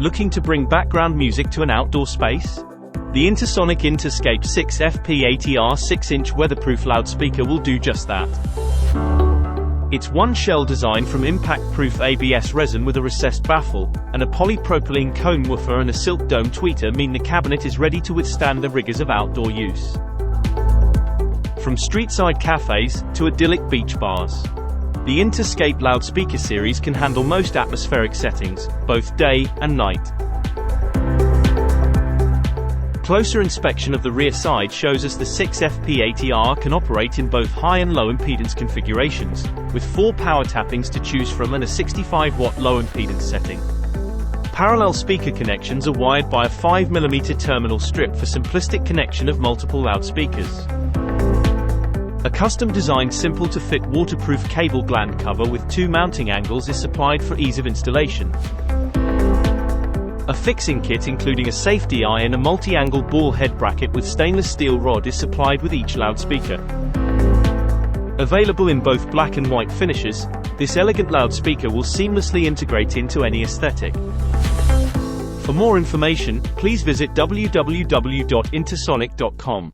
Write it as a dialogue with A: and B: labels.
A: Looking to bring background music to an outdoor space? The Intusonic INTUSCAPE 6FP80R 6-inch weatherproof loudspeaker will do just that. Its one-shell design from impact-proof ABS resin with a recessed baffle, and a polypropylene cone woofer and a silk dome tweeter mean the cabinet is ready to withstand the rigors of outdoor use. From street-side cafes to idyllic beach bars, the INTUSCAPE loudspeaker series can handle most atmospheric settings, both day and night. Closer inspection of the rear side shows us the 6FP80R can operate in both high and low impedance configurations, with 4 power tappings to choose from and a 65-watt low impedance setting. Parallel speaker connections are wired by a 5mm terminal strip for simplistic connection of multiple loudspeakers. A custom-designed simple-to-fit waterproof cable gland cover with 2 mounting angles is supplied for ease of installation. A fixing kit including a safety eye and a multi-angle ball head bracket with stainless steel rod is supplied with each loudspeaker. Available in both black and white finishes, this elegant loudspeaker will seamlessly integrate into any aesthetic. For more information, please visit www.intusonic.com.